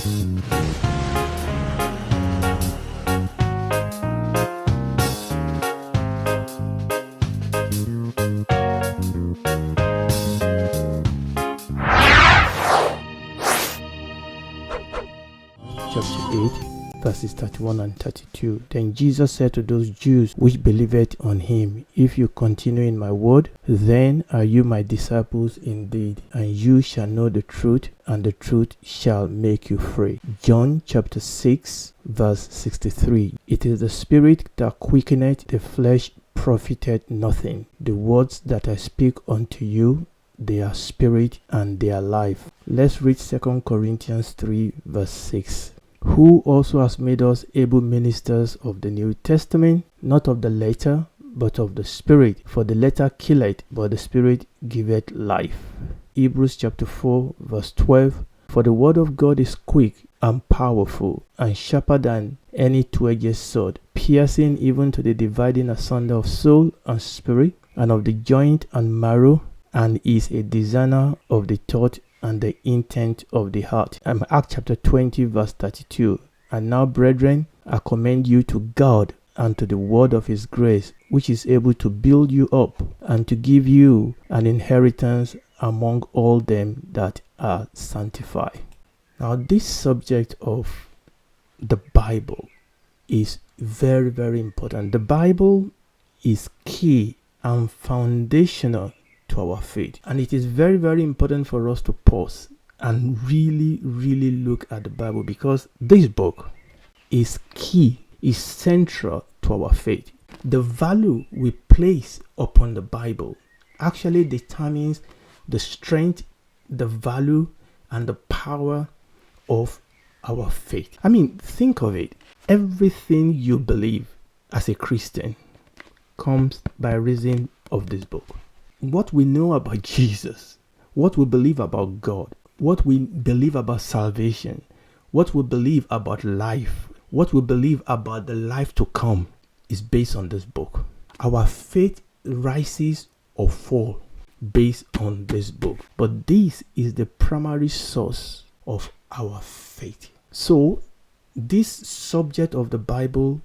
Chapter 8, verses 31 and 32. Then Jesus said to those Jews which believed on him, If you continue in my word, then are you my disciples indeed, and you shall know the truth, and the truth shall make you free. John chapter 6, verse 63. It is the spirit that quickeneth, the flesh profiteth nothing. The words that I speak unto you, they are spirit and they are life. Let's read 2 Corinthians 3, verse 6. Who also has made us able ministers of the New Testament, not of the letter, but of the Spirit. For the letter killeth, but the Spirit giveth life. Hebrews chapter 4, verse 12. For the word of God is quick and powerful, and sharper than any two-edged sword, piercing even to the dividing asunder of soul and spirit, and of the joint and marrow, and is a discerner of the thought and the intent of the heart. Acts chapter 20, verse 32. And now, brethren, I commend you to God and to the word of his grace, which is able to build you up and to give you an inheritance among all them that are sanctified. Now, this subject of the Bible is very, very important. The Bible is key and foundational to our faith, and it is very, very important for us to pause and really look at the Bible, because this book is key, is central to our faith. The value we place upon the Bible actually determines the strength, the value, and the power of our faith. I mean, think of it. Everything you believe as a Christian comes by reason of this book. What we know about Jesus, what we believe about God, what we believe about salvation, what we believe about life, what we believe about the life to come is based on this book. Our faith rises or falls based on this book. But this is the primary source of our faith. So, this subject of the Bible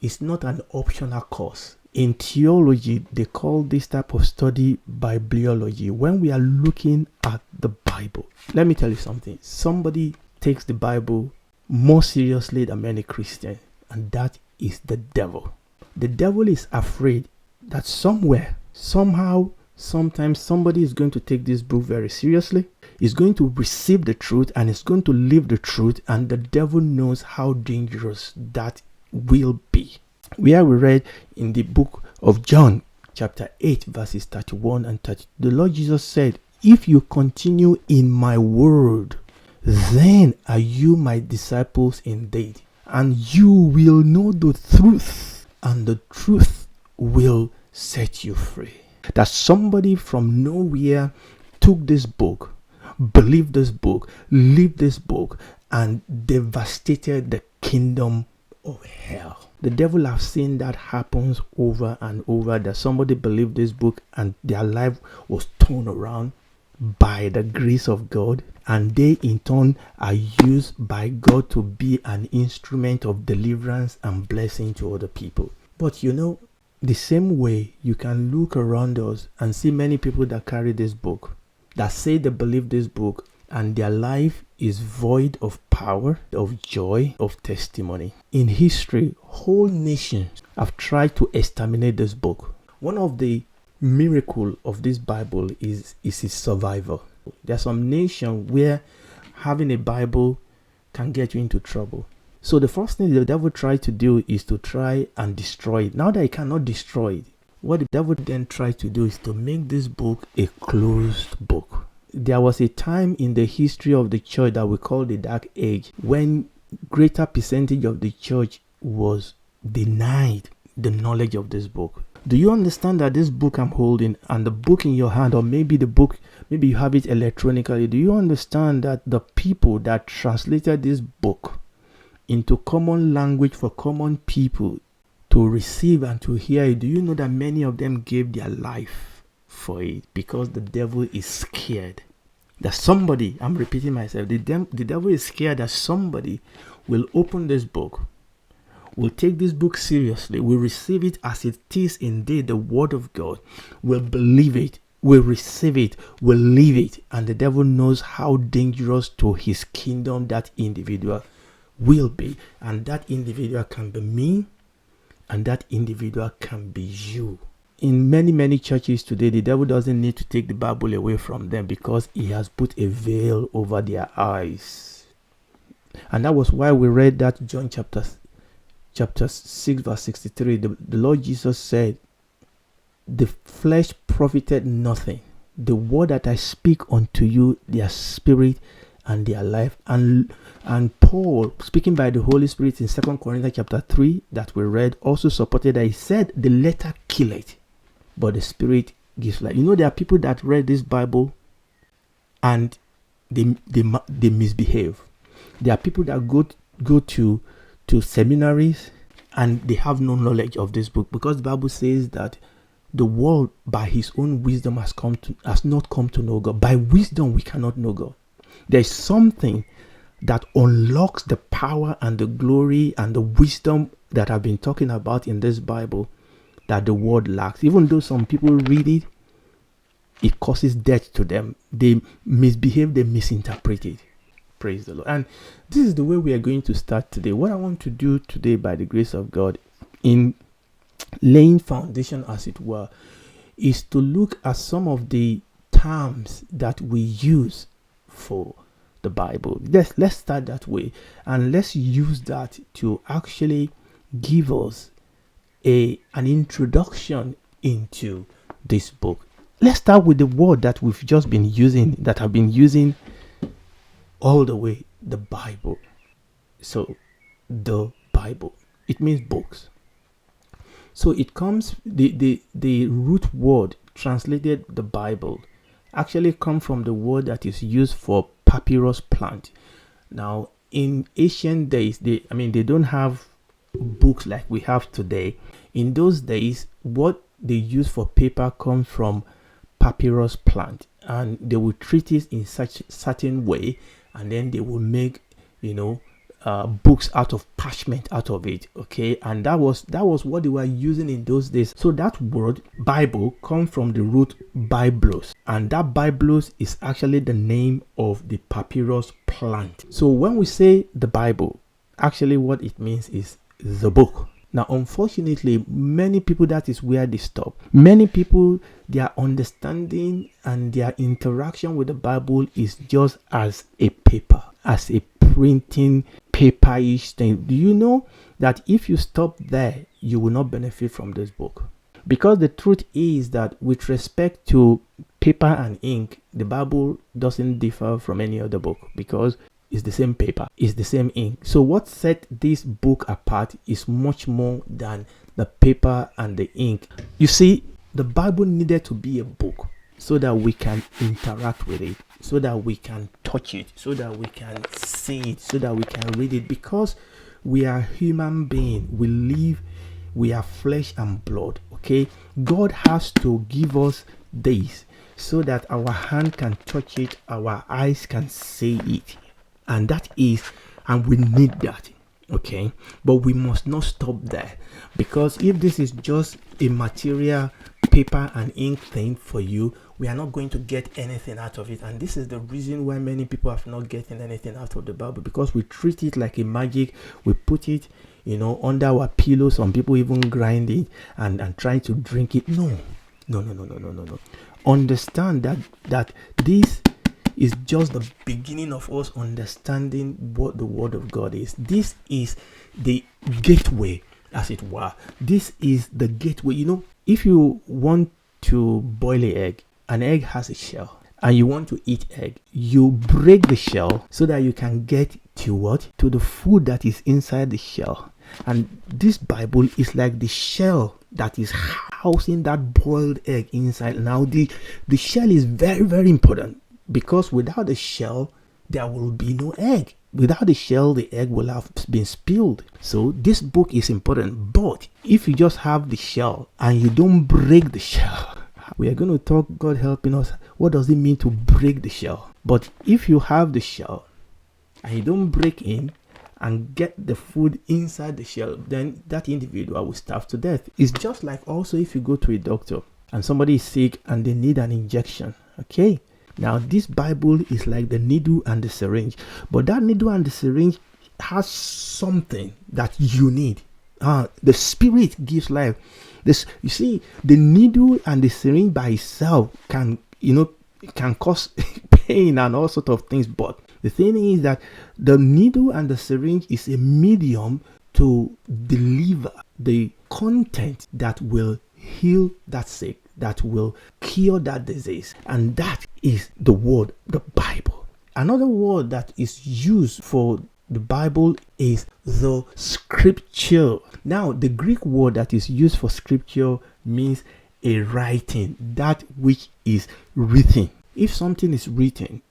is not an optional course. In theology, they call this type of study bibliology. When we are looking at the Bible, let me tell you something. Somebody takes the Bible more seriously than many Christians, and that is the devil. The devil is afraid that somewhere, somehow, sometimes somebody is going to take this book very seriously, is going to receive the truth, and is going to live the truth, and the devil knows how dangerous that will be. Where we read in the book of John, chapter 8, verses 31 and 32, the Lord Jesus said, If you continue in my word, then are you my disciples indeed, and you will know the truth, and the truth will set you free. That somebody from nowhere took this book, believed this book, lived this book, and devastated the kingdom of hell. The devil have seen that happens over and over, that somebody believed this book and their life was turned around by the grace of God, and they in turn are used by God to be an instrument of deliverance and blessing to other people. But you know, the same way you can look around us and see many people that carry this book, that say they believe this book, and their life is void of power, of joy, of testimony. In history, whole nations have tried to exterminate this book. One of the miracles of this Bible is its survival. There are some nations where having a Bible can get you into trouble. So the first thing the devil tried to do is to try and destroy it. Now that he cannot destroy it, what the devil then tried to do is to make this book a closed book. There was a time in the history of the church that we call the Dark Age, when greater percentage of the church was denied the knowledge of this book. Do you understand that this book I'm holding and the book in your hand, or maybe the book, maybe you have it electronically, do you understand that the people that translated this book into common language for common people to receive and to hear it, do you know that many of them gave their life for it, because the devil is scared that somebody, I'm repeating myself, the devil is scared that somebody will open this book, will take this book seriously, will receive it as it is indeed the word of God, will believe it, will receive it, will live it. And the devil knows how dangerous to his kingdom that individual will be. And that individual can be me, and that individual can be you. In many churches today, the devil doesn't need to take the Bible away from them because he has put a veil over their eyes. And that was why we read that John chapter 6 verse 63. The Lord Jesus said, the flesh profited nothing. The word that I speak unto you, their spirit and their life. And Paul, speaking by the Holy Spirit in 2 Corinthians chapter 3 that we read, also supported that. He said, the letter killeth, but the spirit gives life. There are people that read this Bible and they misbehave. There are people that go to seminaries and they have no knowledge of this book, because the Bible says that the world by his own wisdom has not come to know God. By wisdom we cannot know God. There's something that unlocks the power and the glory and the wisdom that I've been talking about in this Bible that the world lacks. Even though some people read it, it causes death to them. They misbehave, they misinterpret it. Praise the Lord. And this is the way we are going to start today. What I want to do today, by the grace of God, in laying foundation as it were, is to look at some of the terms that we use for the Bible. Let's start that way, and let's use that to actually give us an introduction into this book. Let's start with the word that we've just been using, that I've been using all the way, the Bible. So the Bible, it means books. So it comes, the root word translated the Bible actually come from the word that is used for papyrus plant. Now in ancient days, they don't have books like we have today. In those days, what they use for paper comes from papyrus plant, and they will treat it in such certain way, and then they will make books out of parchment out of it. Okay, and that was what they were using in those days. So that word Bible comes from the root biblos, and that biblos is actually the name of the papyrus plant. So when we say the Bible, actually what it means is the book. Now unfortunately, many people, that is where they stop. Many people, their understanding and their interaction with the Bible is just as a paper, as a printing paperish thing. Do you know that if you stop there, you will not benefit from this book? Because the truth is that with respect to paper and ink, the Bible doesn't differ from any other book, because it's the same paper, it's the same ink. So what set this book apart is much more than the paper and the ink. You see, the Bible needed to be a book so that we can interact with it, so that we can touch it, so that we can see it, so that we can read it, because we are human beings. We live, we are flesh and blood. Okay, God has to give us this so that our hand can touch it, our eyes can see it, and we need that. Okay, but we must not stop there, because if this is just a material paper and ink thing for you, we are not going to get anything out of it. And this is the reason why many people have not getting anything out of the Bible, because we treat it like a magic. We put it under our pillow. Some people even grind it and try to drink it. No. Understand that this is just the beginning of us understanding what the Word of God is. This is the gateway, as it were. This is the gateway. If you want to boil an egg has a shell, and you want to eat egg, you break the shell so that you can get to what? To the food that is inside the shell. And this Bible is like the shell that is housing that boiled egg inside. Now the shell is very, very important, because without the shell there will be no egg. Without the shell, the egg will have been spilled. So this book is important. But if you just have the shell and you don't break the shell, we are going to talk, God helping us, what does it mean to break the shell? But if you have the shell and you don't break in and get the food inside the shell, then that individual will starve to death. It's just like also if you go to a doctor and somebody is sick and they need an injection. Okay, now this Bible is like the needle and the syringe, but that needle and the syringe has something that you need. The Spirit gives life. This, you see, the needle and the syringe by itself can cause pain and all sorts of things, but the thing is that the needle and the syringe is a medium to deliver the content that will heal that sick, that will cure that disease. And that is the word, the Bible. Another word that is used for the Bible is the scripture. Now, the Greek word that is used for scripture means a writing, that which is written. If something is written,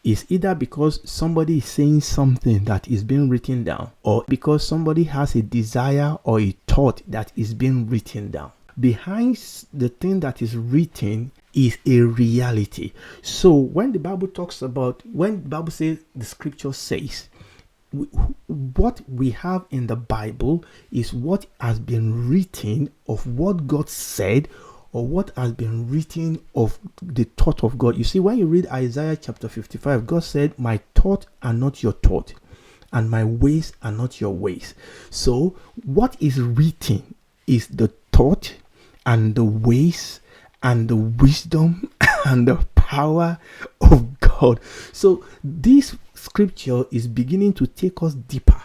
it's either because somebody is saying something that is being written down, or because somebody has a desire or a thought that is being written down. Behind the thing that is written is a reality. So when the Bible says, the scripture says, what we have in the Bible is what has been written of what God said, or what has been written of the thought of God. You see, when you read Isaiah chapter 55, God said, my thoughts are not your thought, and my ways are not your ways. So what is written is the thought and the ways and the wisdom and the power of God. So this scripture is beginning to take us deeper.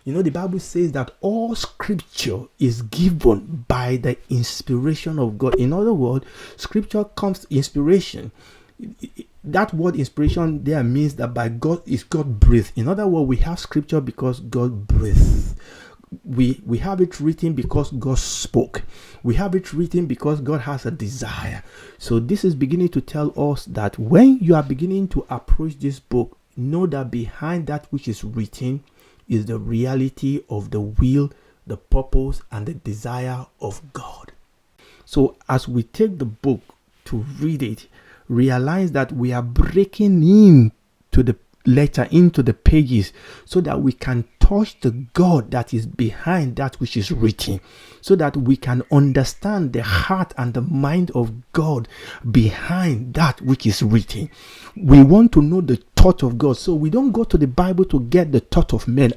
You know, the Bible says that all scripture is given by the inspiration of God. In other words, scripture comes inspiration. That word inspiration there means that by God is God breathed. In other words, we have scripture because God breathed. We have it written because God spoke. We have it written because God has a desire. So this is beginning to tell us that when you are beginning to approach this book, know that behind that which is written is the reality of the will, the purpose, and the desire of God. So as we take the book to read it, realize that we are breaking into the letter, into the pages, so that we can touch the God that is behind that which is written, so that we can understand the heart and the mind of God behind that which is written. We want to know the thought of God, so we don't go to the Bible to get the thought of men.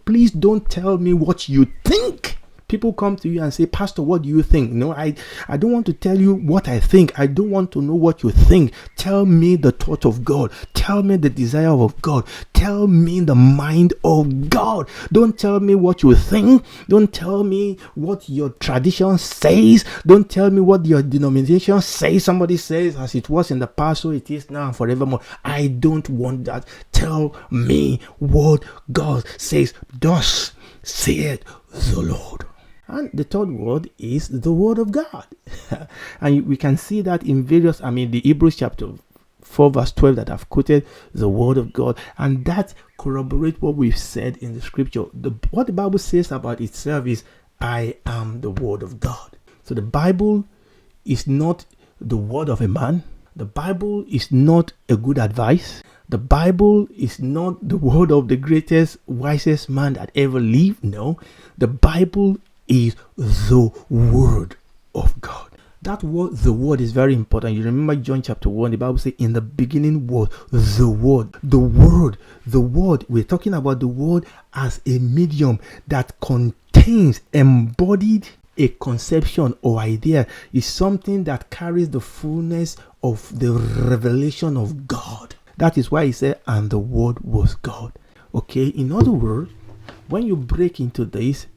Please don't tell me what you think. People come to you and say, Pastor, what do you think? No, I don't want to tell you what I think. I don't want to know what you think. Tell me the thought of God. Tell me the desire of God. Tell me the mind of God. Don't tell me what you think. Don't tell me what your tradition says. Don't tell me what your denomination says. Somebody says, as it was in the past, so it is now and forevermore. I don't want that. Tell me what God says. Thus saith the Lord. And the third word is the word of God. And we can see that in the Hebrews chapter 4 verse 12 that I've quoted, the word of God. And that corroborates what we've said in the scripture. What the Bible says about itself is, I am the word of God. So the Bible is not the word of a man. The Bible is not a good advice. The Bible is not the word of the greatest, wisest man that ever lived. No, the Bible is the word of God. That word, the word, is very important. You remember John chapter 1, the Bible says, in the beginning was the word. The word. We're talking about the word as a medium that contains, embodied, a conception or idea. Is something that carries the fullness of the revelation of God. That is why he said, and the word was God. Okay, in other words, when you break into this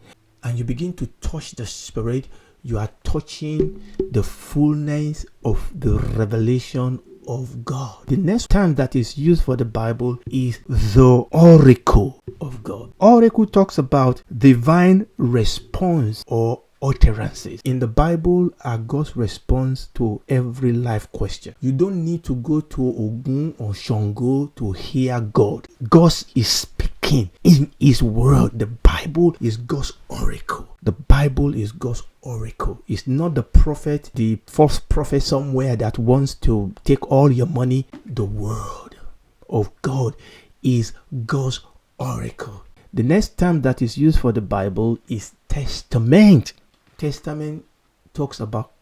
and you begin to touch the Spirit, you are touching the fullness of the revelation of God. The next term that is used for the Bible is the oracle of God. Oracle talks about divine response or utterances. In the Bible are God's response to every life question. You don't need to go to Ogun or Shango to hear God. God is speaking in His word. The Bible is God's oracle. The Bible is God's oracle. It's not the false prophet somewhere that wants to take all your money. The word. of God is God's oracle. The next term that is used for the Bible is testament. Testament talks about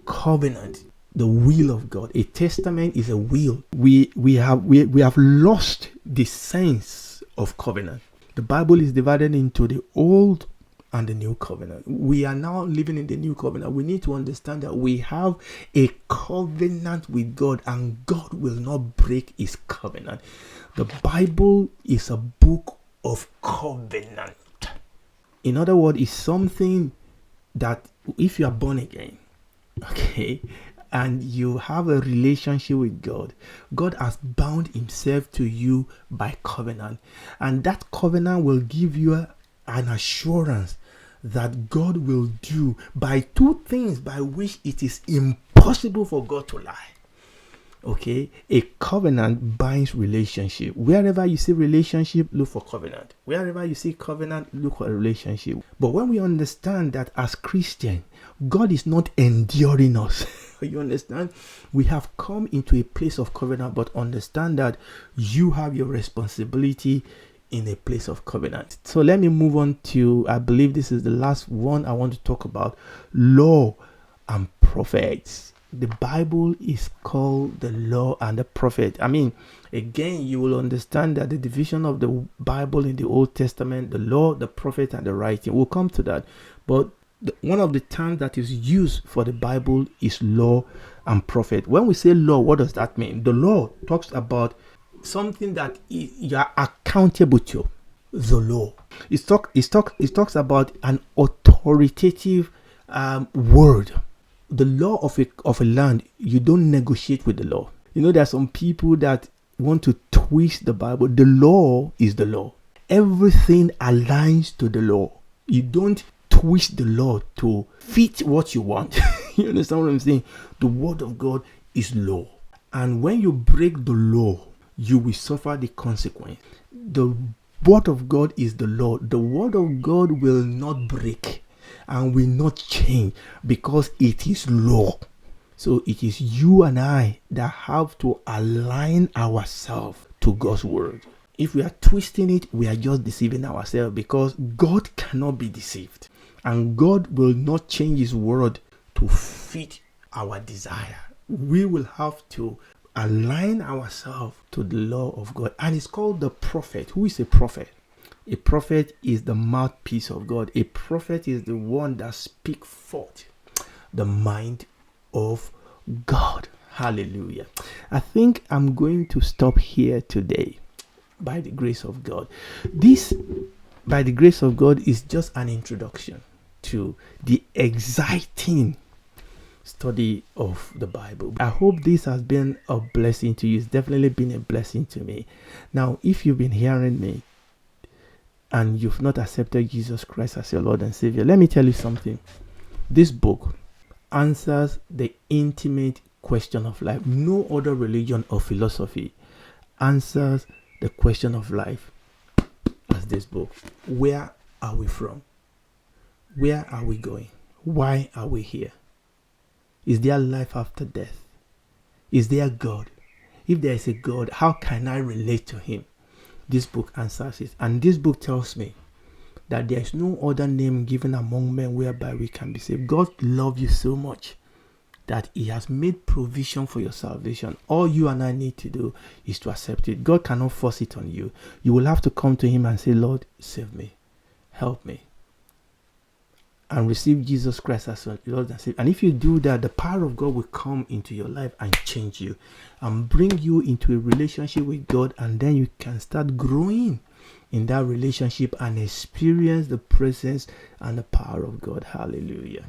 covenant, the will of God. A testament is a will. We have lost the sense of covenant. The Bible is divided into the old and the new covenant. We are now living in the new covenant. We need to understand that we have a covenant with God, and God will not break his covenant. The Bible is a book of covenant. In other words, it's something that if you are born again, okay, and you have a relationship with God, God has bound himself to you by covenant. And that covenant will give you an assurance that God will do by two things by which it is impossible for God to lie. Okay, a covenant binds relationship. Wherever you see relationship, look for covenant. Wherever you see covenant, look for a relationship. But when we understand that as Christians, God is not enduring us. You understand? We have come into a place of covenant, but understand that you have your responsibility in a place of covenant. So let me move on to, I believe this is the last one I want to talk about, law and prophets. The Bible is called the law and the prophet. I mean, again, you will understand that the division of the Bible in the Old Testament, the law, the prophet, and the writing, we'll come to that. But one of the terms that is used for the Bible is law and prophet. When we say law, what does that mean? The law talks about something that you are accountable to. The law. It talks about an authoritative word. The law of a land, you don't negotiate with the law. You know, there are some people that want to twist the Bible. The law is the law. Everything aligns to the law. You don't twist the law to fit what you want. You understand what I'm saying? The word of God is law. And when you break the law, you will suffer the consequence. The word of God is the law. The word of God will not break and will not change because it is law. So it is you and I that have to align ourselves to God's word. If we are twisting it, we are just deceiving ourselves, because God cannot be deceived. And God will not change his word to fit our desire. We will have to align ourselves to the law of God. And it's called the prophet. Who is a prophet? A prophet is the mouthpiece of God. A prophet is the one that speaks forth the mind of God. Hallelujah. I think I'm going to stop here today by the grace of God. This, by the grace of God, is just an introduction to the exciting study of the Bible. I hope this has been a blessing to you. It's definitely been a blessing to me. Now, if you've been hearing me and you've not accepted Jesus Christ as your Lord and Savior, let me tell you something. This book answers the intimate question of life. No other religion or philosophy answers the question of life as this book. Where are we from? Where are we going? Why are we here? Is there life after death? Is there God? If there is a God, how can I relate to him? This book answers it. And this book tells me that there is no other name given among men whereby we can be saved. God loves you so much that he has made provision for your salvation. All you and I need to do is to accept it. God cannot force it on you. You will have to come to him and say, Lord, save me. Help me. And receive Jesus Christ as your Lord and Savior. And if you do that, the power of God will come into your life and change you and bring you into a relationship with God. And then you can start growing in that relationship and experience the presence and the power of God. Hallelujah.